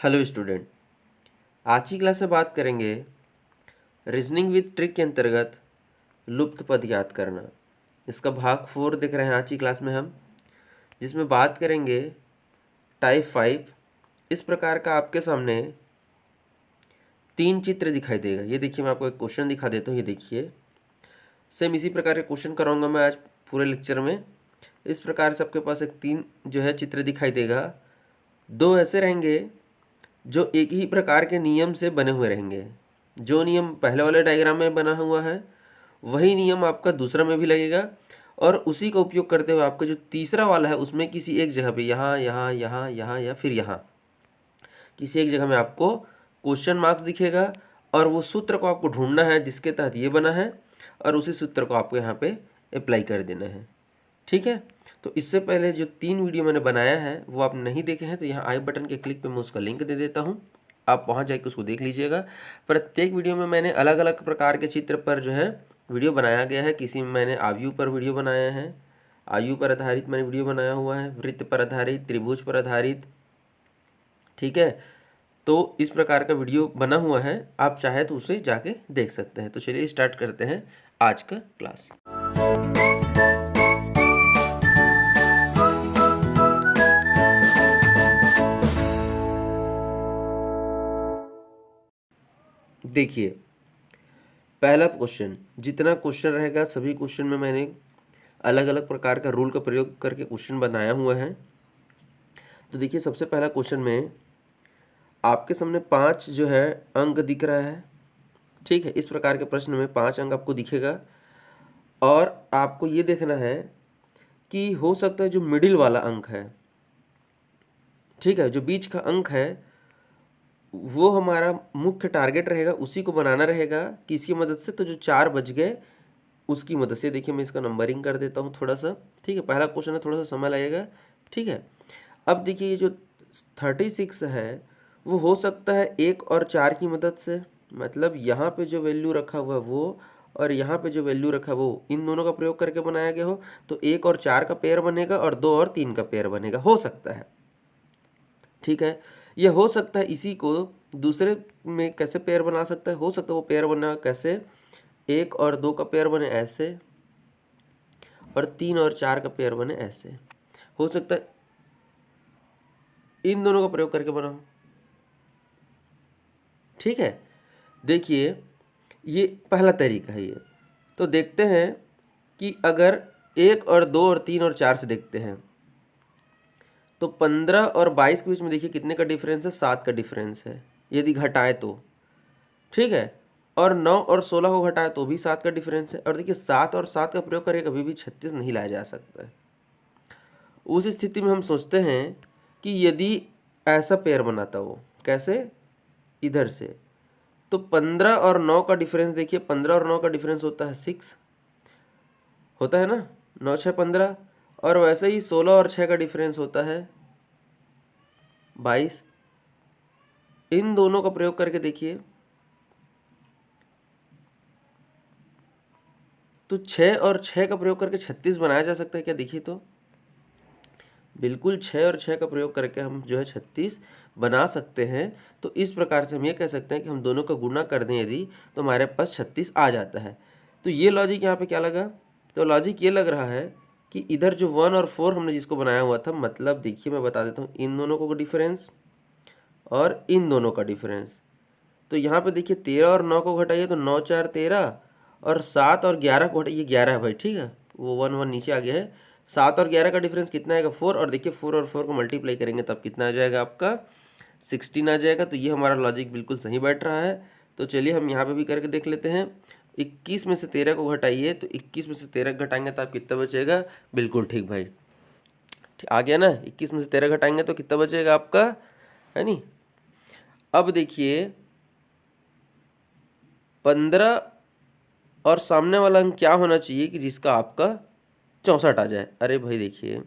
Hello student, आज की class में बात करेंगे रीजनिंग विद ट्रिक के अंतर्गत लुप्त पद याद करना। इसका भाग 4 देख रहे हैं आज की क्लास में हम, जिसमें बात करेंगे टाइप 5। इस प्रकार का आपके सामने 3 चित्र दिखाई देगा। ये देखिए, मैं आपको एक क्वेश्चन दिखा देता हूँ। ये देखिए, सेम इसी प्रकार के क्वेश्चन कराऊंगा मैं आज पूरे लेक्चर में। इस प्रकार से आपके पास एक 3 जो है चित्र दिखाई देगा। 2 ऐसे रहेंगे जो एक ही प्रकार के नियम से बने हुए रहेंगे। जो नियम पहले वाले डायग्राम में बना हुआ है वही नियम आपका दूसरा में भी लगेगा, और उसी का उपयोग करते हुए आपका जो तीसरा वाला है उसमें किसी एक जगह पे यहाँ यहाँ यहाँ यहाँ या फिर यहाँ किसी एक जगह में आपको क्वेश्चन मार्क्स दिखेगा, और वो सूत्र को आपको ढूंढना है जिसके तहत ये बना है, और उसी सूत्र को आपको यहाँ पे अप्लाई कर देना है। ठीक है, तो इससे पहले जो 3 वीडियो मैंने बनाया है वो आप नहीं देखे हैं तो यहाँ आई बटन के क्लिक पे मैं उसका लिंक दे देता हूँ, आप वहाँ जाके उसको देख लीजिएगा। प्रत्येक वीडियो में मैंने अलग अलग प्रकार के चित्र पर जो है वीडियो बनाया गया है। किसी में मैंने आयु पर वीडियो बनाया है, आयु पर आधारित मैंने वीडियो बनाया हुआ है, वृत्त पर आधारित, त्रिभुज पर आधारित। ठीक है, तो इस प्रकार का वीडियो बना हुआ है, आप चाहे तो उसे जाके देख सकते हैं। तो चलिए स्टार्ट करते हैं आज का क्लास। देखिए, पहला क्वेश्चन, जितना क्वेश्चन रहेगा सभी क्वेश्चन में मैंने अलग अलग प्रकार का रूल का प्रयोग करके क्वेश्चन बनाया हुआ है। तो देखिए, सबसे पहला क्वेश्चन में आपके सामने 5 जो है अंक दिख रहा है। ठीक है, इस प्रकार के प्रश्न में 5 अंक आपको दिखेगा, और आपको ये देखना है कि हो सकता है जो मिडिल वाला अंक है, ठीक है, जो बीच का अंक है वो हमारा मुख्य टारगेट रहेगा, उसी को बनाना रहेगा। किसकी मदद से? तो जो 4 बज गए उसकी मदद से। देखिए, मैं इसका नंबरिंग कर देता हूँ थोड़ा सा। ठीक है, पहला क्वेश्चन है, थोड़ा सा समय लगेगा। ठीक है, अब देखिए, ये जो 36 है वो हो सकता है 1 और 4 की मदद से, मतलब यहाँ पे जो वैल्यू रखा हुआ है वो, और यहाँ पे जो वैल्यू रखा है वो, इन दोनों का प्रयोग करके बनाया गया हो। तो 1 और 4 का पेयर बनेगा और 2 और 3 का पेयर बनेगा, हो सकता है। ठीक है, यह हो सकता है। इसी को दूसरे में कैसे पेयर बना सकता है? हो सकता है वो पेयर बना कैसे, 1 और 2 का पेयर बने ऐसे, और 3 और 4 का पेयर बने ऐसे। हो सकता है इन दोनों का प्रयोग करके बना हो। ठीक है, देखिए, ये पहला तरीका है ये। तो देखते हैं कि अगर 1 और 2 और 3 और 4 से देखते हैं तो 15 और 22 के बीच में देखिए कितने का डिफरेंस है, 7 का डिफरेंस है यदि घटाए तो। ठीक है, और 9 और 16 को घटाए तो भी 7 का डिफरेंस है। और देखिए, 7 और 7 का प्रयोग करके कभी भी 36 नहीं लाया जा सकता है। उस स्थिति में हम सोचते हैं कि यदि ऐसा पेयर बनाता हो, कैसे, इधर से, तो 15 और 9 का डिफरेंस देखिए, 15 और 9 का डिफरेंस होता है 6, होता है ना, 9 6 15। और वैसे ही 16 और 6 का डिफरेंस होता है 22। इन दोनों का प्रयोग करके देखिए तो 6 और 6 का प्रयोग करके 36 बनाया जा सकता है क्या? देखिए, तो बिल्कुल 6 और 6 का प्रयोग करके हम जो है 36 बना सकते हैं। तो इस प्रकार से हम ये कह सकते हैं कि हम दोनों का गुणा कर दें यदि, तो हमारे पास 36 आ जाता है। तो ये लॉजिक यहाँ पे क्या लगा? तो लॉजिक ये लग रहा है कि इधर जो 1 और 4 हमने जिसको बनाया हुआ था, मतलब देखिए मैं बता देता हूँ, इन दोनों को डिफरेंस और इन दोनों का डिफरेंस। तो यहाँ पे देखिए 13 और 9 को घटाइए तो 9 4 13, और 7 और 11 को घटाइए, 11 है भाई। ठीक है, वो 1 1 नीचे आ गया है। 7 और 11 का डिफरेंस कितना आएगा? 4। और देखिए 4 और 4 को मल्टीप्लाई करेंगे तब कितना आ जाएगा आपका? 16 आ जाएगा। तो ये हमारा लॉजिक बिल्कुल सही बैठ रहा है। तो चलिए हम यहाँ पे भी करके देख लेते हैं। 21 में से 13 को घटाइए, तो 21 में से 13 घटाएंगे तो आप कितना बचेगा? बिल्कुल ठीक भाई, आ गया ना। 21 में से 13 घटाएंगे तो कितना बचेगा आपका, है नी। अब देखिए 15 और सामने वाला अंक क्या होना चाहिए कि जिसका आपका 64 आ जाए। अरे भाई देखिए,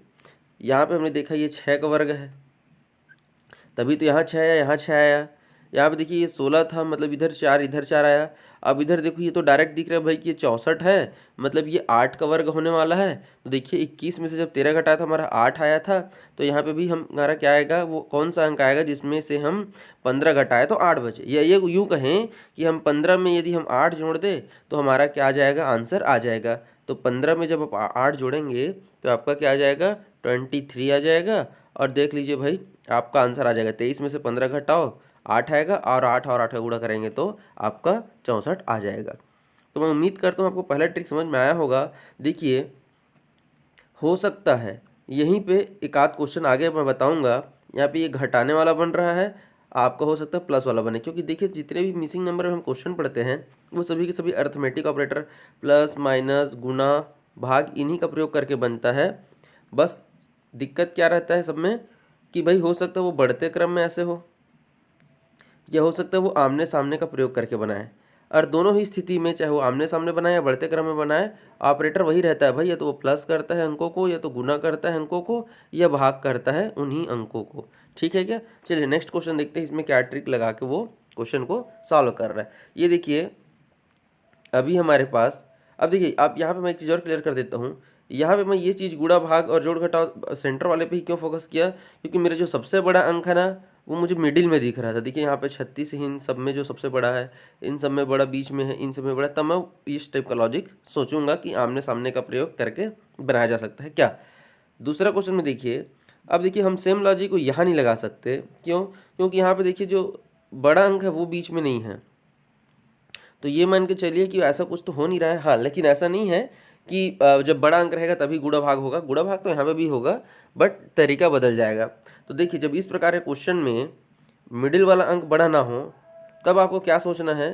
यहाँ पे हमने देखा ये 6 का वर्ग है, तभी तो यहाँ 6 आया, यहाँ 6 आया। यहाँ पे देखिए ये 16 था, मतलब इधर 4 आया। अब इधर देखो ये तो डायरेक्ट दिख रहा है भाई कि ये 64 है, मतलब ये 8 का वर्ग होने वाला है। तो देखिए 21 में से जब 13 घटाया था हमारा 8 आया था, तो यहाँ पे भी हमारा क्या आएगा, वो कौन सा अंक आएगा जिसमें से हम 15 घटाए तो 8 बचे। या ये यूँ कहें कि हम 15 में यदि हम 8 जोड़ दें तो हमारा क्या आ जाएगा, आंसर आ जाएगा। तो 15 में जब आप 8 जोड़ेंगे तो आपका क्या आ जाएगा, 23 आ जाएगा। और देख लीजिए भाई आपका आंसर आ जाएगा, 23 में से 15 घटाओ 8 आएगा, और 8 का गुणा करेंगे तो आपका 64 आ जाएगा। तो मैं उम्मीद करता हूँ आपको पहला ट्रिक समझ में आया होगा। देखिए हो सकता है यहीं पे एक आध क्वेश्चन आगे मैं बताऊंगा, यहाँ पे ये घटाने वाला बन रहा है, आपका हो सकता है प्लस वाला बने, क्योंकि देखिए जितने भी मिसिंग नंबर में हम क्वेश्चन पढ़ते हैं वो सभी के सभी अर्थमेटिक ऑपरेटर प्लस माइनस गुना भाग इन्हीं का प्रयोग करके बनता है। बस दिक्कत क्या रहता है सब में कि भाई हो सकता है वो बढ़ते क्रम में ऐसे हो, या हो सकता है वो आमने सामने का प्रयोग करके बनाए। और दोनों ही स्थिति में चाहे वो आमने सामने बनाए या बढ़ते क्रम में बनाए, ऑपरेटर वही रहता है भाई, या तो वो प्लस करता है अंकों को, या तो गुना करता है अंकों को, या भाग करता है उन्हीं अंकों को। ठीक है क्या? चलिए नेक्स्ट क्वेश्चन देखते हैं इसमें क्या ट्रिक लगा के वो क्वेश्चन को सॉल्व कर रहा है। ये देखिए अभी हमारे पास, अब देखिए आप यहाँ पे मैं एक चीज़ और क्लियर कर देता हूँ। यहाँ पे मैं ये चीज़ गुणा भाग और जोड़ घटाव सेंटर वाले पे ही क्यों फोकस किया, क्योंकि मेरा जो सबसे बड़ा अंक है ना वो मुझे मिडिल में दिख रहा था। देखिए यहाँ पे 36 ही इन सब में जो सबसे बड़ा है, इन सब में बड़ा बीच में है, इन सब में बड़ा, तब मैं इस टाइप का लॉजिक सोचूंगा कि आमने सामने का प्रयोग करके बनाया जा सकता है क्या। दूसरा क्वेश्चन में देखिए, अब देखिए हम सेम लॉजिक को यहाँ नहीं लगा सकते, क्यों? क्योंकि यहाँ पे देखिए जो बड़ा अंक है वो बीच में नहीं है। तो ये मान के चलिए कि ऐसा कुछ तो हो नहीं रहा है। हाँ, लेकिन ऐसा नहीं है कि जब बड़ा अंक रहेगा तभी गुणा भाग होगा, गुणा भाग तो यहाँ पे भी होगा, बट तरीका बदल जाएगा। तो देखिए जब इस प्रकार के क्वेश्चन में मिडिल वाला अंक बड़ा ना हो, तब आपको क्या सोचना है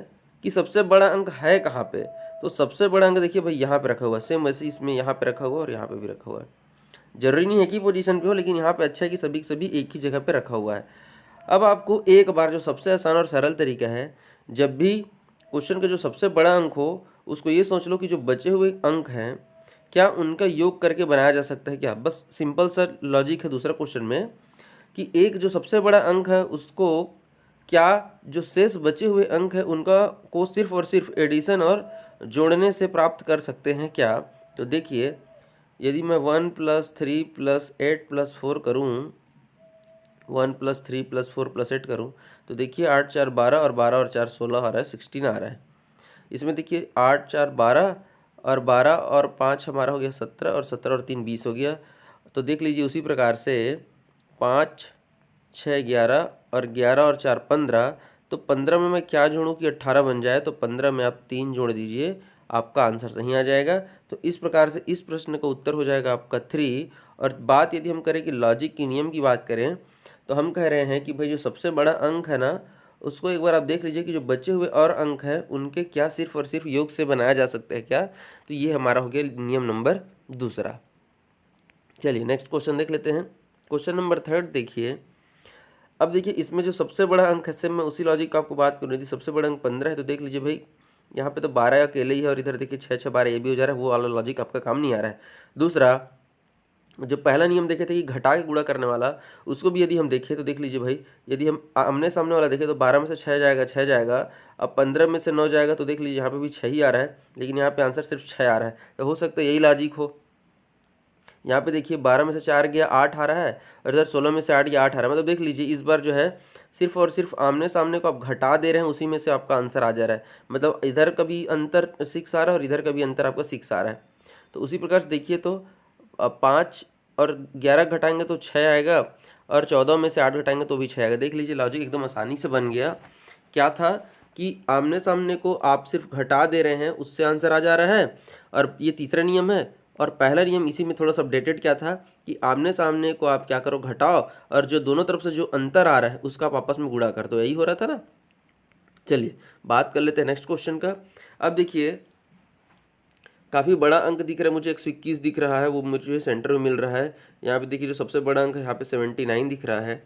कि सबसे बड़ा अंक है कहाँ पे। तो सबसे बड़ा अंक देखिए भाई यहाँ पे रखा हुआ है, सेम वैसे इसमें यहाँ पे रखा हुआ है और यहाँ पे भी रखा हुआ है। जरूरी नहीं है कि पोजीशन पे हो, लेकिन यहाँ पे अच्छा है कि सभी के सभी एक ही जगह पे रखा हुआ है। अब आपको एक बार जो सबसे आसान और सरल तरीका है, जब भी क्वेश्चन का जो सबसे बड़ा अंक हो उसको ये सोच लो कि जो बचे हुए अंक हैं क्या उनका योग करके बनाया जा सकता है क्या। बस सिंपल सा लॉजिक है दूसरा क्वेश्चन में कि एक जो सबसे बड़ा अंक है उसको क्या जो शेष बचे हुए अंक है उनका को सिर्फ और सिर्फ एडिशन और जोड़ने से प्राप्त कर सकते हैं क्या। तो देखिए यदि मैं 1 + 3 + 8 + 4 करूँ, 1 + 3 + 4 + 8 करूँ, तो देखिए 8 4 12 और 12 और 4 16 आ रहा है, 16 आ रहा है। इसमें देखिए 8 4 12 और 12 और 5 हमारा हो गया 17 और 17 और 3 20 हो गया। तो देख लीजिए उसी प्रकार से 5 6 11 और 11 और 4 15। तो 15 में मैं क्या जोड़ूँ कि 18 बन जाए, तो 15 में आप 3 जोड़ दीजिए, आपका आंसर सही आ जाएगा। तो इस प्रकार से इस प्रश्न का उत्तर हो जाएगा आपका 3। और बात यदि हम करें कि लॉजिक की नियम की बात करें, तो हम कह रहे हैं कि भाई जो सबसे बड़ा अंक है ना उसको एक बार आप देख लीजिए कि जो बचे हुए और अंक हैं उनके क्या सिर्फ और सिर्फ योग से बनाया जा सकता है क्या। तो ये हमारा हो गया नियम नंबर दूसरा। चलिए नेक्स्ट क्वेश्चन देख लेते हैं। क्वेश्चन नंबर 3 देखिए। अब देखिए इसमें जो सबसे बड़ा अंक है, सेम मैं उसी लॉजिक का आपको बात कर रही थी, सबसे बड़ा अंक 15 है। तो देख लीजिए भाई यहाँ पे तो 12 अकेले ही है, और इधर देखिए 6 6 12 ये भी हो जा रहा है, वो वाला लॉजिक आपका काम नहीं आ रहा है। दूसरा जो पहला नियम देखे थे कि घटा के गुणा करने वाला, उसको भी यदि हम देखें तो देख लीजिए भाई, यदि हम आमने सामने वाला देखें तो 12 में से 6 जाएगा, 6 जाएगा। अब 15 में से 9 जाएगा, तो देख लीजिए यहाँ पे भी 6 ही आ रहा है, लेकिन यहाँ पे आंसर सिर्फ 6 आ रहा है। तो हो सकता है यही लॉजिक हो। यहाँ पे देखिए 12 में से 4 गया 8 आ रहा है, और इधर 16 में से 8 गया 8 आ रहा है। मतलब देख लीजिए इस बार जो है सिर्फ और सिर्फ आमने सामने को आप घटा दे रहे हैं, उसी में से आपका आंसर आ जा रहा है। मतलब इधर का भी अंतर 6 आ रहा है और इधर का भी अंतर आपका 6 आ रहा है। तो उसी प्रकार से देखिए तो 5 और 11 घटाएंगे तो 6 आएगा, और 14 में से 8 घटाएंगे तो भी 6 आएगा। देख लीजिए लॉजिक एकदम आसानी से बन गया। क्या था कि आमने सामने को आप सिर्फ घटा दे रहे हैं, उससे आंसर आ जा रहा है, और ये तीसरा नियम है। और पहला नियम इसी में थोड़ा सा अपडेटेड क्या था कि आमने सामने को आप क्या करो, घटाओ, और जो दोनों तरफ से जो अंतर आ रहा है उसका आप आपस में गुणा कर दो, यही हो रहा था ना। चलिए बात कर लेते हैं नेक्स्ट क्वेश्चन का। अब देखिए काफ़ी बड़ा अंक दिख रहा है मुझे, 121 दिख रहा है, वो मुझे सेंटर में मिल रहा है। यहाँ पे देखिए जो सबसे बड़ा अंक है यहाँ पे 79 दिख रहा है।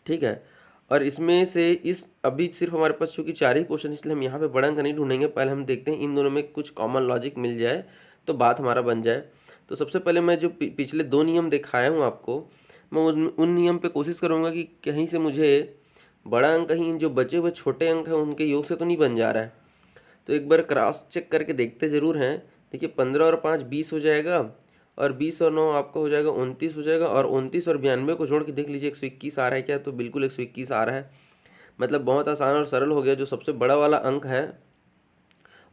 ठीक है, और इसमें से इस अभी सिर्फ हमारे पास चूँकि 4 ही क्वेश्चन, इसलिए हम यहाँ पे बड़ा अंक नहीं ढूंढेंगे। पहले हम देखते हैं इन दोनों में कुछ कॉमन लॉजिक मिल जाए तो बात हमारा बन जाए। तो सबसे पहले मैं जो पिछले 2 नियम दिखाया हूँ आपको, मैं उन नियम पे कोशिश करूँगा कि कहीं से मुझे बड़ा अंक कहीं जो बचे हुए छोटे अंक हैं उनके योग से तो नहीं बन जा रहा है। तो एक बार क्रॉस चेक करके देखते ज़रूर हैं। देखिए 15 और 5 20 हो जाएगा, और 20 और 9 आपका हो जाएगा 29 हो जाएगा, और 29 और 92 को जोड़ के देख लीजिए 121 आ रहा है क्या? तो बिल्कुल 121 आ रहा है। मतलब बहुत आसान और सरल हो गया। जो सबसे बड़ा वाला अंक है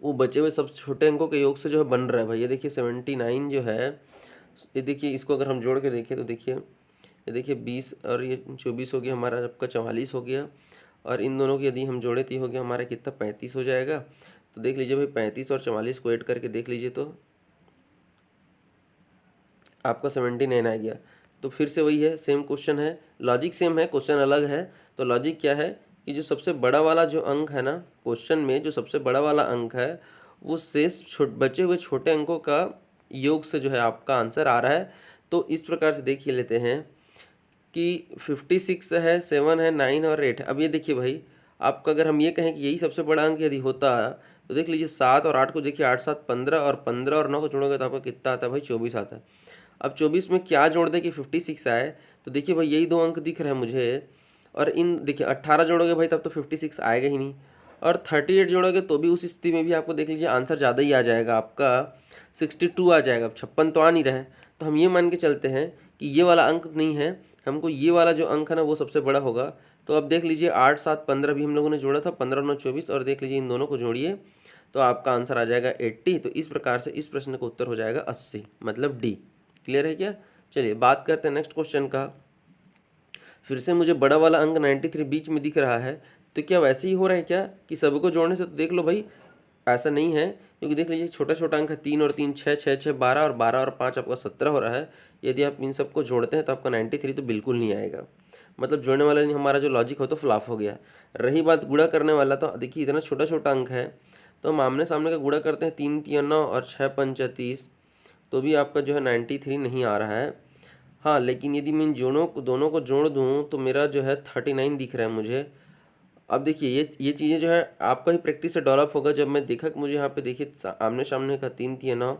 वो बचे हुए सब छोटे अंकों के योग से जो है बन रहा है भाई। ये देखिए 79 जो है, ये देखिए इसको अगर हम जोड़ के देखें तो देखिए ये देखिए 20 और ये 24 हो गया हमारा, आपका 44 हो गया, और इन दोनों की यदि हम जोड़े तो ये हो गया हमारा कितना 35 हो जाएगा। तो देख लीजिए भाई 35 और 44 को ऐड करके देख लीजिए तो आपका 79 आ गया। तो फिर से वही है, सेम क्वेश्चन है, लॉजिक सेम है, क्वेश्चन अलग है। तो लॉजिक क्या है कि जो सबसे बड़ा वाला जो अंक है ना क्वेश्चन में, जो सबसे बड़ा वाला अंक है वो शेष बचे हुए छोटे अंकों का योग से जो है आपका आंसर आ रहा है। तो इस प्रकार से देखिए लेते हैं कि 56 है, 7 है, 9 और 8 है। अब ये देखिए भाई, आपका अगर हम ये कहें कि यही सबसे बड़ा अंक यदि होता तो देख लीजिए 7 और 8 को देखिए 8 7 15, और 15 और 9 को जोड़ोगे तो आपका कितना आता है भाई? 24 आता है। अब 24 में क्या जोड़ दे कि 56 आए? तो देखिए भाई यही दो अंक दिख रहे हैं मुझे, और इन देखिए 18 जोड़ोगे भाई तब तो 56 आएगा ही नहीं, और 38 जोड़ोगे तो भी उस स्थिति में भी आपको देख लीजिए आंसर ज़्यादा ही आ जाएगा, आपका 62 आ जाएगा। अब 56 तो आ नहीं रहा है, तो हम ये मान के चलते हैं कि ये वाला अंक नहीं है, हमको ये वाला जो अंक है ना वो सबसे बड़ा होगा। तो अब देख लीजिए 8 7 15 भी हम लोगों ने जोड़ा था, 15 9 24, और देख लीजिए इन दोनों को जोड़िए तो आपका आंसर आ जाएगा 80। तो इस प्रकार से इस प्रश्न का उत्तर हो जाएगा 80, मतलब डी। क्लियर है क्या? चलिए बात करते हैं नेक्स्ट क्वेश्चन का। फिर से मुझे बड़ा वाला अंक 93 बीच में दिख रहा है, तो क्या वैसे ही हो रहा है क्या कि सबको जोड़ने से? तो देख लो भाई ऐसा नहीं है, क्योंकि देख लीजिए छोटा छोटा अंक है, 3 और 3 6 6 6 12, और 12 और 5 आपका 17 हो रहा है। यदि आप इन सबको जोड़ते हैं तो आपका 93 तो बिल्कुल नहीं आएगा। मतलब जोड़ने वाला नहीं, हमारा जो लॉजिक हो तो फ्लॉप हो गया। रही बात गुणा करने वाला, तो देखिए इतना छोटा छोटा अंक है तो हम आमने सामने का गुणा करते हैं, 3 3 9 और 6 5 30, तो भी आपका जो है 93 नहीं आ रहा है। हाँ, लेकिन यदि मैं इन दोनों को जोड़ दूँ तो मेरा जो है 39 दिख रहा है मुझे। अब देखिए ये चीज़ें जो है आपका ही प्रैक्टिस से डेवलप होगा। जब मैं देखा कि मुझे यहाँ पे देखिए आमने सामने का 3 3 9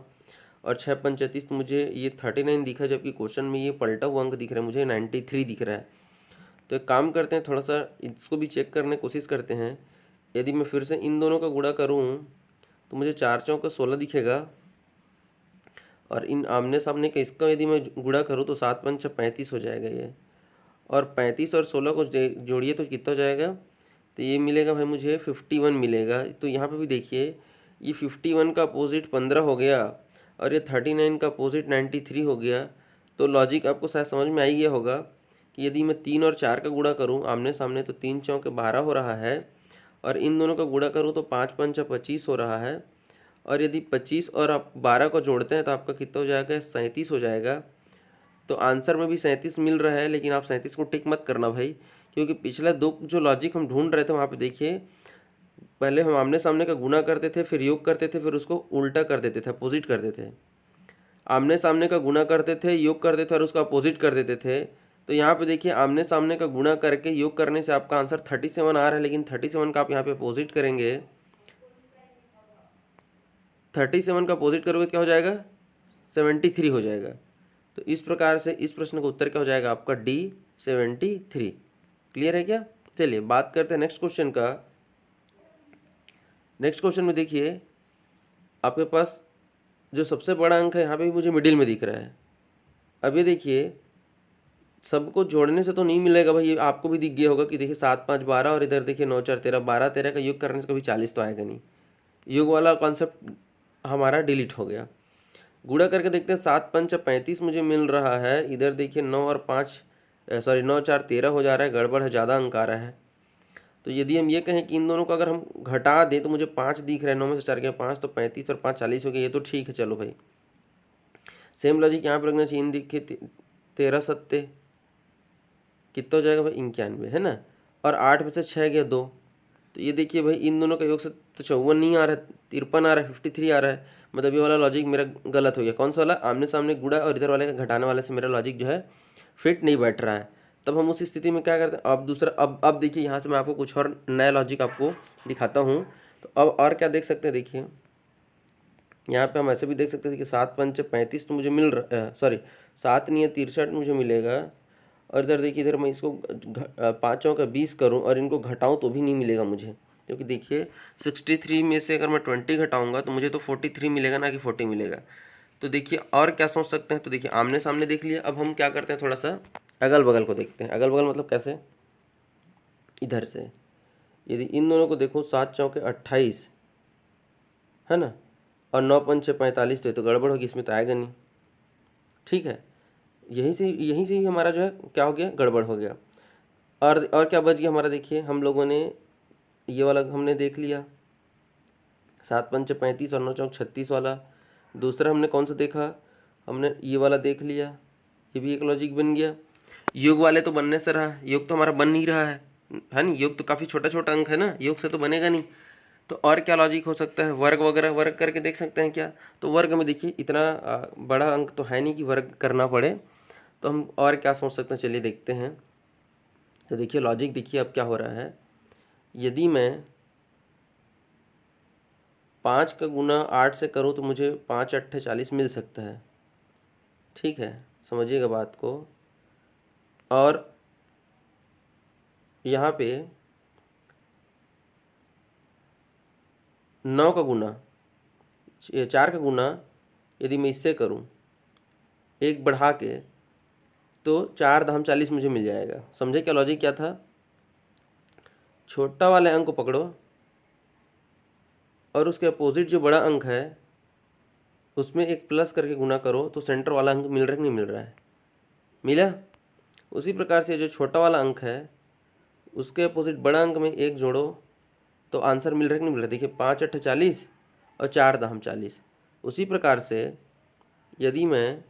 और 6 5 30, तो मुझे ये 39 दिखा, जबकि क्वेश्चन में ये पलटा हुआ अंक दिख रहा है, मुझे 93 दिख रहा है। तो एक काम करते हैं, थोड़ा सा इसको भी चेक करने की कोशिश करते हैं। यदि मैं फिर से इन दोनों का गुणा करूँ तो मुझे 4 चौका 16 दिखेगा, और इन आमने सामने का इसका यदि मैं गुणा करूँ तो 7 5 35 हो जाएगा ये, और 35 और 16 को जोड़िए तो कितना हो जाएगा? तो ये मिलेगा भाई मुझे 51 मिलेगा। तो यहाँ पे भी देखिए ये 51 का अपोजिट 15 हो गया, और ये 39 का अपोजिट 93 हो गया। तो लॉजिक आपको शायद समझ में आ ही गया होगा कि यदि मैं 3 और 4 का गुणा करूँ आमने सामने तो 3 चौके 12 हो रहा है, और इन दोनों का गुणा करूँ तो 5 5 25 हो रहा है, और यदि 25 और आप 12 को जोड़ते हैं तो आपका कितना हो जाएगा? 37 हो जाएगा। तो आंसर में भी 37 मिल रहा है, लेकिन आप 37 को टिक मत करना भाई, क्योंकि पिछला दो जो लॉजिक हम ढूंढ रहे थे वहाँ पे देखिए पहले हम आमने सामने का गुणा करते थे, फिर योग करते थे, फिर उसको उल्टा कर देते थे, अपोजिट कर देते थे। आमने सामने का गुणा करते थे, योग करते थे, और उसका अपोजिट कर देते थे। तो यहाँ पे देखिए आमने सामने का गुणा करके योग करने से आपका आंसर 37 आ रहा है, लेकिन 37 का आप यहाँ पे अपोजिट करेंगे, 37 का अपोजिट करोगे क्या हो जाएगा? 73 हो जाएगा। तो इस प्रकार से इस प्रश्न का उत्तर क्या हो जाएगा आपका? डी 73। क्लियर है क्या? चलिए बात करते हैं नेक्स्ट क्वेश्चन का। नेक्स्ट क्वेश्चन में देखिए आपके पास जो सबसे बड़ा अंक है यहाँ पे भी मुझे मिडिल में दिख रहा है। अब ये देखिए सबको जोड़ने से तो नहीं मिलेगा भाई, ये आपको भी दिख गया होगा कि देखिए 7 5 12, और इधर देखिए 9 4 13, 12 13 का योग करने से कभी 40 तो आएगा नहीं। योग वाला कॉन्सेप्ट हमारा डिलीट हो गया। गुणा करके देखते हैं, 7 5 35 मुझे मिल रहा है, इधर देखिए 9 और 5 सॉरी 9 4 13 हो जा रहा है, गड़बड़ है, ज़्यादा अंक आ रहा है। तो यदि हम ये कहें कि इन दोनों को अगर हम घटा दें तो मुझे 5 दिख रहा है, 9 में से 4 गया 5, तो 35 और 5 40 हो गया, ये तो ठीक है। चलो भाई सेम लॉजिक यहाँ पर रखना चाहिए। इन देखिए 13 सत्ते कितना हो जाएगा भाई? 91 है ना, और 8 में से 6 गया 2, तो ये देखिए भाई इन दोनों का योग से तो 54 नहीं आ रहा है, 53 आ रहा है, 53 आ रहा है। मतलब ये वाला लॉजिक मेरा गलत हो गया। कौन सा वाला? आमने सामने गुणा और इधर वाले का घटाने वाले से मेरा लॉजिक जो है फिट नहीं बैठ रहा है। तब हम उस स्थिति में क्या करते हैं? अब दूसरा अब देखिए यहाँ से मैं आपको कुछ और नया लॉजिक आपको दिखाता हूँ। तो अब और क्या देख सकते हैं, देखिए यहाँ पे हम ऐसे भी देख सकते हैं कि 7 5 35 तो मुझे मिल रहा, सॉरी 7 नहीं है 63 मुझे मिलेगा, और इधर देखिए, इधर मैं इसको 5 का 20 करूँ और इनको घटाऊँ तो भी नहीं मिलेगा मुझे, क्योंकि देखिए 63 में से अगर मैं 20 घटाऊँगा तो मुझे तो 43 मिलेगा, ना कि 40 मिलेगा। तो देखिए और क्या सोच सकते हैं, तो देखिए आमने सामने देख लिया। अब हम क्या करते हैं, थोड़ा सा अगल बगल को देखते हैं। अगल बगल मतलब कैसे, इधर से यदि इन दोनों को देखो, 7 चौके 28 है ना, और 9 पंचे 45, तो ये तो गड़बड़ होगी, इसमें तो आएगा नहीं। ठीक है, यहीं से ही हमारा जो है क्या हो गया, गड़बड़ हो गया। और क्या बच गया हमारा, देखिए हम लोगों ने ये वाला हमने देख लिया, 7 पंचे 35 और 9 चौक 36 वाला। दूसरा हमने कौन सा देखा, हमने ये वाला देख लिया, ये भी एक लॉजिक बन गया। योग वाले तो बनने से रहा, योग तो हमारा बन नहीं रहा है नहीं, योग तो काफ़ी छोटा छोटा अंक है ना, योग से तो बनेगा नहीं। तो और क्या लॉजिक हो सकता है, वर्ग वगैरह, वर्ग करके देख सकते हैं क्या। तो वर्ग में देखिए इतना बड़ा अंक तो है नहीं कि वर्ग करना पड़े, तो हम और क्या सोच सकते हैं, चलिए देखते हैं। तो देखिए लॉजिक देखिए अब क्या हो रहा है, यदि मैं 5 का गुना 8 से करूँ तो मुझे 5 अट्ठे 40 मिल सकता है। ठीक है, समझिएगा बात को। और यहाँ पे 9 का गुना, 4 का गुना यदि मैं इससे करूँ एक बढ़ा के, तो 4 धाम 40 मुझे मिल जाएगा। समझे क्या लॉजिक क्या था, छोटा वाले अंक को पकड़ो और उसके अपोजिट जो बड़ा अंक है उसमें एक प्लस करके गुना करो, तो सेंटर वाला अंक मिल रहा है कि नहीं मिल रहा है, मिला। उसी प्रकार से जो छोटा वाला अंक है उसके अपोजिट बड़ा अंक में एक जोड़ो, तो आंसर मिल रहा है कि नहीं मिल रहा है। देखिए 5 अट्ठे 40 और 4 दाम 40। उसी प्रकार से यदि मैं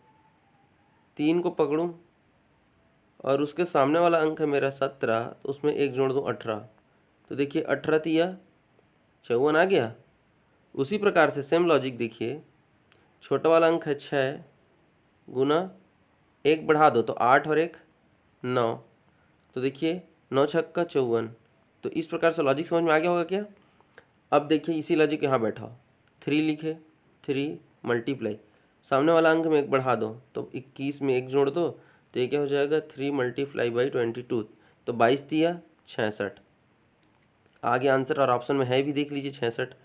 3 को पकड़ूं और उसके सामने वाला अंक है मेरा 17, तो उसमें एक जोड़ दूँ 18, तो देखिए 18 तिया 54 आ गया। उसी प्रकार से सेम लॉजिक देखिए, छोटा वाला अंक है 6 गुना एक बढ़ा दो, तो 8 और 1 9, तो देखिए 9 छक्का 54। तो इस प्रकार से लॉजिक समझ में आ गया होगा क्या। अब देखिए इसी लॉजिक यहाँ बैठाओ, 3 लिखे, 3 मल्टीप्लाई सामने वाला अंक में एक बढ़ा दो, तो 21 में एक जोड़ दो, तो ये क्या हो जाएगा 3 मल्टीप्लाई बाई 22, तो 22 दिया 66। आगे आंसर और ऑप्शन में है भी, देख लीजिए 66।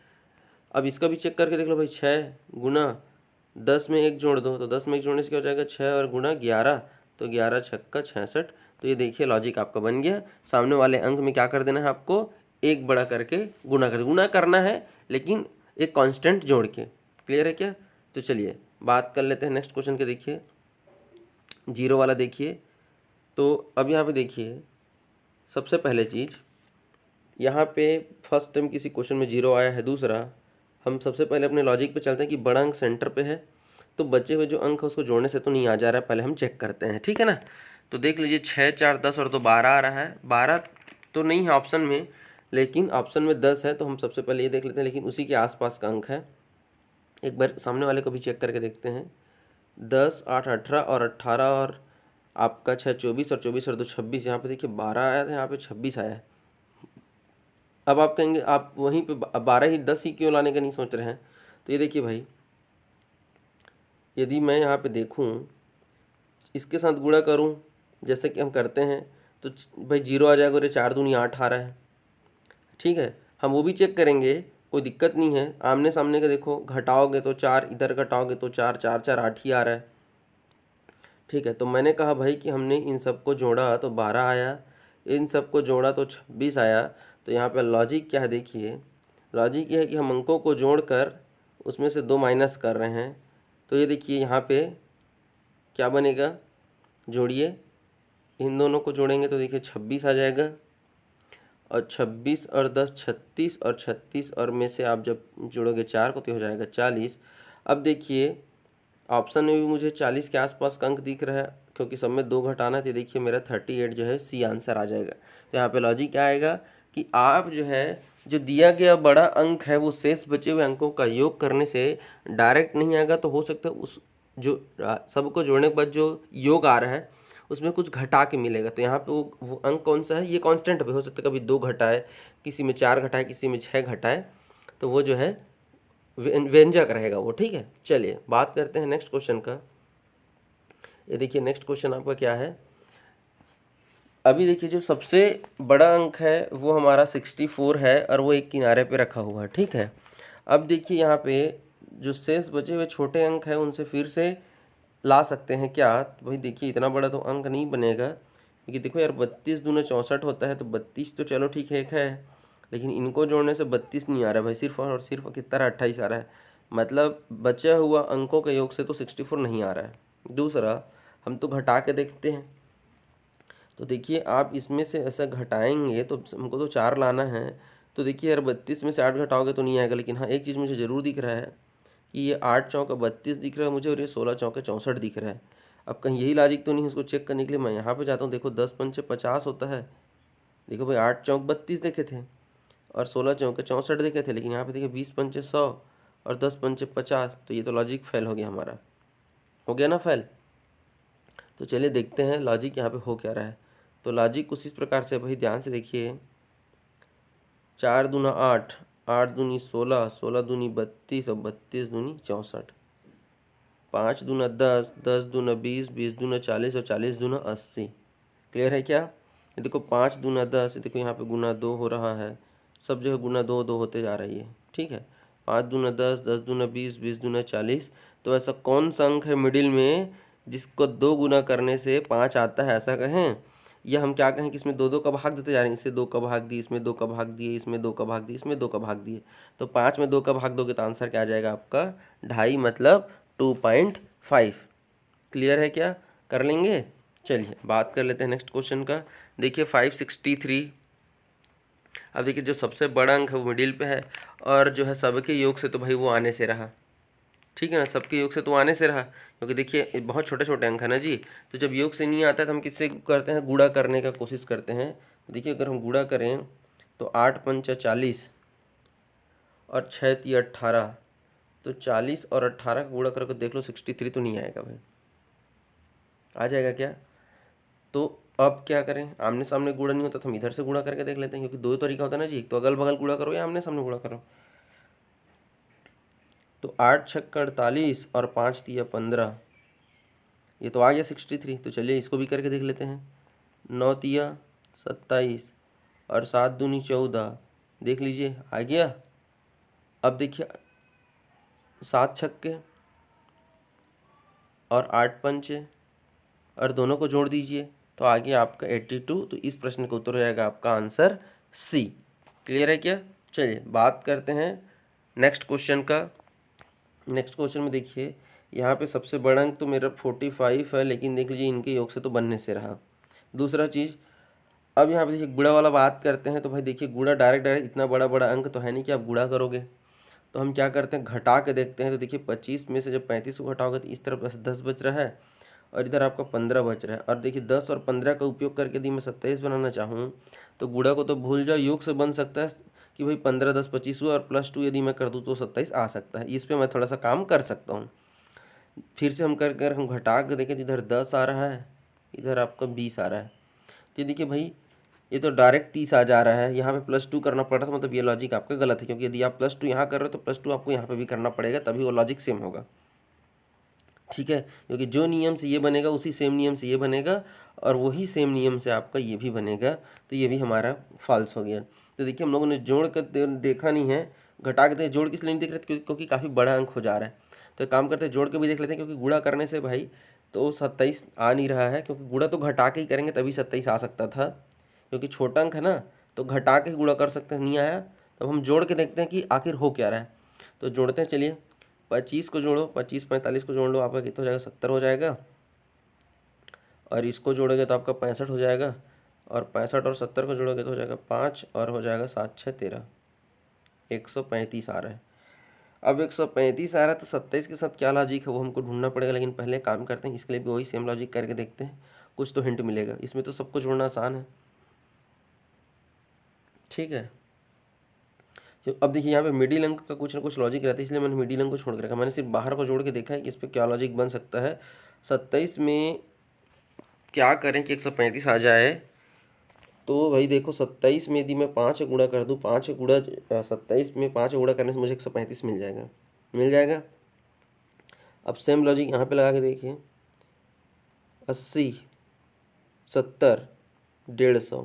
अब इसका भी चेक करके देख लो भाई, 6 गुना 10 में एक जोड़ दो, तो 10 में एक जोड़ने से क्या हो जाएगा 6 और गुना 11, तो 11 छक्का 66। तो ये देखिए लॉजिक आपका बन गया। सामने वाले अंक में क्या कर देना है आपको, एक बड़ा करके गुना करना है, लेकिन एक कांस्टेंट जोड़ के। क्लियर है क्या। तो चलिए बात कर लेते हैं नेक्स्ट क्वेश्चन के। देखिए जीरो वाला देखिए, तो अब यहाँ पे देखिए सबसे पहले चीज़, यहाँ पे फर्स्ट टाइम किसी क्वेश्चन में जीरो आया है। दूसरा, हम सबसे पहले अपने लॉजिक पे चलते हैं कि बड़ा अंक सेंटर पे है, तो बचे हुए जो अंक है उसको जोड़ने से तो नहीं आ जा रहा है, पहले हम चेक करते हैं। ठीक है ना। तो देख लीजिए 6 4 10 और तो 12 आ रहा है। 12 तो नहीं है ऑप्शन में, लेकिन ऑप्शन में 10 है, तो हम सबसे पहले ये देख लेते हैं, लेकिन उसी के आसपास का अंक है। एक बार सामने वाले को भी चेक करके देखते हैं। 10 8 18 और 18 और आपका 6 24 और 24 और 2 26। यहाँ पे देखिए 12 आया था, यहाँ पे 26 आया है। अब आप कहेंगे आप वहीं पे 12 ही 10 ही क्यों लाने का नहीं सोच रहे हैं। तो ये देखिए भाई, यदि मैं यहाँ पे देखूँ इसके साथ गुणा करूँ जैसे कि हम करते हैं, तो भाई जीरो आ जाएगा और ये 4 दूनी 8 आ रहा है। ठीक है, हम वो भी चेक करेंगे, कोई दिक्कत नहीं है। आमने सामने का देखो, घटाओगे तो 4, इधर घटाओगे तो 4 4 4 8 ही आ रहा है। ठीक है, तो मैंने कहा भाई कि हमने इन सबको जोड़ा तो 12 आया, इन सबको जोड़ा तो 26 आया। तो यहाँ पे लॉजिक क्या है, देखिए लॉजिक ये है कि हम अंकों को जोड़कर उसमें से 2 माइनस कर रहे हैं। तो ये देखिए यहाँ पे क्या बनेगा, जोड़िए, इन दोनों को जोड़ेंगे तो देखिए 26 आ जाएगा, और 26 और 10 36, और 36 और में से आप जब जोड़ोगे 4 को तो हो जाएगा 40। अब देखिए ऑप्शन में भी मुझे 40 के आसपास का अंक दिख रहा है, क्योंकि सब में 2 घटाना है, तो देखिए मेरा 38 जो है सी आंसर आ जाएगा। तो यहाँ पे लॉजिक क्या आएगा कि आप जो है जो दिया गया बड़ा अंक है वो शेष बचे हुए अंकों का योग करने से डायरेक्ट नहीं आएगा, तो हो सकता है उस जो सबको जोड़ने के बाद जो योग आ रहा है उसमें कुछ घटा के मिलेगा। तो यहाँ पे वो अंक कौन सा है, ये कांस्टेंट पे हो सकता है, कभी 2 घटाए, किसी में 4 घटाए, किसी में 6 घटाए, तो वो जो है व्यंजक रहेगा वो। ठीक है, चलिए बात करते हैं नेक्स्ट क्वेश्चन का। ये देखिए नेक्स्ट क्वेश्चन आपका क्या है, अभी देखिए जो सबसे बड़ा अंक है वो हमारा 64 है और वो एक किनारे पे रखा हुआ है, ठीक है। अब देखिए यहाँ पे जो शेष बचे हुए छोटे अंक हैं उनसे फिर से ला सकते हैं क्या, तो भाई देखिए इतना बड़ा तो अंक नहीं बनेगा, क्योंकि देखो यार 32 दूना 64 होता है, तो 32 तो चलो ठीक है एक है, लेकिन इनको जोड़ने से 32 नहीं आ रहा है भाई, सिर्फ और सिर्फ कितना रहा 28 आ रहा है, मतलब बचा हुआ अंकों के योग से तो 64 नहीं आ रहा है। दूसरा हम तो घटा के देखते हैं, तो देखिए आप इसमें से ऐसा घटाएंगे तो हमको तो 4 लाना है, तो देखिए यार 32 में से 8 घटाओगे तो नहीं आएगा, लेकिन हाँ एक चीज़ मुझे ज़रूर दिख रहा है कि ये 8 चौका 32 दिख रहा है मुझे और ये 16 चौके 64 दिख रहा है। अब कहीं यही लॉजिक तो नहीं है, उसको चेक करने के लिए मैं यहाँ पे जाता हूँ। देखो 10 पंचे 50 होता है, देखो भाई 8 चौक 32 देखे थे और 16 चौके 64 देखे थे, लेकिन यहाँ पे देखिए 20 पंचे 100 और 10 पंचे 50, तो ये तो लॉजिक फेल हो गया हमारा, हो गया ना फेल। तो चलिए देखते हैं लॉजिक यहाँ पे हो क्या रहा है। तो लॉजिक कुछ इस प्रकार से, भाई ध्यान से देखिए, 4 दूना 8, 8 दूनी 16, 16 दूनी 32 और 32 दूनी 64, 5 दूना 10, 10 दूना 20, 20 दूना 40 और 40 दूना 80। क्लियर है क्या? ये देखो 5 दूना 10, देखो यहाँ पे गुना 2 हो रहा है, सब जगह गुना 2 2 होते जा रही है, ठीक है। 5 दूना 10, 10 दूना 20, 20 दूना 40। तो ऐसा कौन सा अंक है मिडिल में जिसको 2 गुना करने से 5 आता है, ऐसा कहें, या हम क्या कहें कि इसमें 2 2 का भाग देते जा रहे हैं, इससे 2 का भाग दिए, इसमें 2 का भाग दिए, इसमें 2 का भाग दिए, इसमें 2 का भाग दिए, तो 5 में 2 का भाग दोगे तो आंसर क्या आ जाएगा आपका 2.5, मतलब 2.5। क्लियर है क्या? कर लेंगे। चलिए बात कर लेते हैं नेक्स्ट क्वेश्चन का। देखिए 563। अब देखिए जो सबसे बड़ा अंक है वो मिडिल पे है, और जो है सबके योग से तो भाई वो आने से रहा, ठीक है ना, सबके योग से तो आने से रहा, क्योंकि देखिए ये बहुत छोटे छोटे अंक है ना जी। तो जब योग से नहीं आता है तो हम किससे करते हैं, गुणा करने का कोशिश करते हैं। तो देखिए अगर हम गुणा करें तो 8 पंचा 40 और 6 तिया 18, तो 40 और 18 का गुणा करके देख लो 63 तो नहीं आएगा भाई, आ जाएगा क्या? तो अब क्या करें, आमने सामने गुणा नहीं होता तो हम इधर से गुणा करके देख लेते हैं, क्योंकि दो तरीका होता है ना जी, एक तो अगल बगल गुणा करो या आमने सामने गुणा करो। तो 8 छक्का 48 और 5 तिया 15, ये तो आ गया 63। तो चलिए इसको भी करके देख लेते हैं। 9 तिया 27 और 7 दूनी 14, देख लीजिए आ गया। अब देखिए 7 छक्के और 8 पंचे और दोनों को जोड़ दीजिए तो आ गया आपका 82। तो इस प्रश्न का उत्तर हो जाएगा आपका आंसर सी। क्लियर है क्या? चलिए बात करते हैं नेक्स्ट क्वेश्चन का। नेक्स्ट क्वेश्चन में देखिए यहाँ पे सबसे बड़ा अंक तो मेरा 45 है, लेकिन देख लीजिए इनके योग से तो बनने से रहा। दूसरा चीज़, अब यहाँ पे देखिए गुणा वाला बात करते हैं, तो भाई देखिए गुणा डायरेक्ट डायरेक्ट इतना बड़ा बड़ा अंक तो है नहीं कि आप गुणा करोगे, तो हम क्या करते हैं घटा के देखते हैं। तो देखिए 25 में से जब 35 को घटाओगे तो इस तरफ 10 बच रहा है और इधर आपका 15 बच रहा है। और देखिए 10 और 15 का उपयोग करके यदि मैं 27 बनाना चाहूँ तो गुणा को तो भूल जाओ, योग से बन सकता है कि भाई 15 10 25 हुआ और +2 यदि मैं कर दूँ तो 27 आ सकता है। इस पर मैं थोड़ा सा काम कर सकता हूँ। फिर से हम कर हम घटा के देखें तो इधर 10 आ रहा है, इधर आपका 20 आ रहा है। तो देखिए भाई ये तो डायरेक्ट 30 आ जा रहा है, यहाँ पे +2 करना पड़ रहा था, मतलब ये लॉजिक आपका गलत है, क्योंकि यदि आप +2 यहाँ कर रहे हो तो +2 आपको यहाँ पे भी करना पड़ेगा, तभी वो लॉजिक सेम होगा, ठीक है। क्योंकि जो नियम से ये बनेगा उसी सेम नियम से ये बनेगा और वही सेम नियम से आपका ये भी बनेगा, तो ये भी हमारा फॉल्स हो गया। तो देखिए हम लोगों ने जोड़ कर देखा नहीं है, घटा के जोड़ किस लिए नहीं देख रहे, क्योंकि काफ़ी बड़ा अंक हो जा रहा है। तो एक काम करते हैं जोड़ के भी देख लेते हैं, क्योंकि गुणा करने से भाई तो 27 आ नहीं रहा है, क्योंकि गुणा तो घटा के ही करेंगे तभी 27 आ सकता था, क्योंकि छोटा अंक है ना, तो घटा के ही गुणा कर सकते हैं, नहीं आया। तब हम जोड़ के देखते हैं कि आखिर हो क्या रहा है। तो जोड़ते हैं, चलिए 25 को जोड़ो, 25 45 को जोड़ लो, आपका कितना हो जाएगा 70 हो जाएगा, और इसको जोड़ोगे तो आपका 65 हो जाएगा, और 65 और 70 को जोड़ोगे तो हो जाएगा 5 और हो जाएगा 7 6 13, 135 आ रहा है। अब 135 आ रहा है तो 27 के साथ क्या लॉजिक है वो हमको ढूंढना पड़ेगा, लेकिन पहले काम करते हैं, इसके लिए भी वही सेम लॉजिक करके देखते हैं, कुछ तो हिंट मिलेगा। इसमें तो सबको जोड़ना आसान है, ठीक है। तो अब देखिए यहाँ पे मिडिल अंक का कुछ ना कुछ लॉजिक रहता है, इसलिए मैंने मिडिल अंक को छोड़ के रखा। मैंने सिर्फ बाहर को जोड़ के देखा है कि इस पर क्या लॉजिक बन सकता है। 27 में क्या करें कि 135 आ जाए, तो भाई देखो 27 में यदि मैं 5 गुणा कर दूँ, 5 गुणा 27 में 5 गुणा करने से मुझे 135 मिल जाएगा, मिल जाएगा। अब सेम लॉजिक यहाँ पे लगा के देखिए, 80 70 150।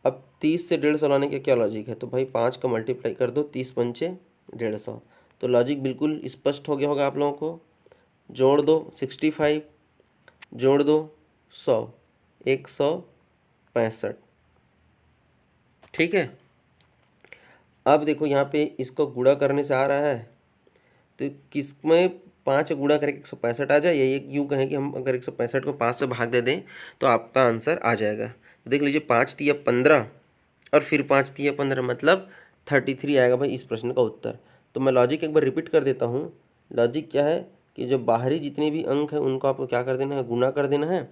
अब 30 से 150 लाने का क्या लॉजिक है, तो भाई 5 का मल्टीप्लाई कर दो, 30 पंचे 150। तो लॉजिक बिल्कुल स्पष्ट हो गया होगा आप लोगों को। जोड़ दो 65, जोड़ दो 100, 165। ठीक है। अब देखो यहाँ पे इसको गुणा करने से आ रहा है, तो किसमें 5 गुणा करके 165 आ जाए, या यूँ कहें कि हम अगर 165 को 5 से भाग दे दें तो आपका आंसर आ जाएगा। तो देख लीजिए 5 तिया 15 और फिर 5 तिया 15 मतलब 33 आएगा भाई इस प्रश्न का उत्तर। तो मैं लॉजिक एक बार रिपीट कर देता हूँ। लॉजिक क्या है कि जो बाहरी जितने भी अंक हैं उनको आपको क्या कर देना है, गुणा कर देना है,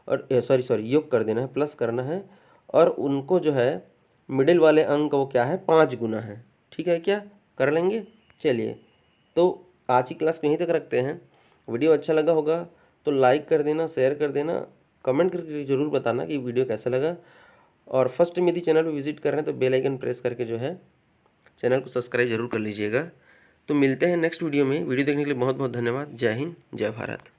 और सॉरी योग कर देना है, प्लस करना है, और उनको जो है मिडिल वाले अंक वो क्या है, 5 गुना है। ठीक है, क्या कर लेंगे। चलिए, तो आज की क्लास को यहीं तक रखते हैं। वीडियो अच्छा लगा होगा तो लाइक कर देना, शेयर कर देना, कमेंट करके ज़रूर बताना कि वीडियो कैसा लगा। और फर्स्ट टाइम यदि चैनल पर विजिट कर रहे हैं तो बेल आइकन प्रेस करके जो है चैनल को सब्सक्राइब जरूर कर लीजिएगा। तो मिलते हैं नेक्स्ट वीडियो में। वीडियो देखने के लिए बहुत बहुत धन्यवाद। जय हिंद, जय भारत।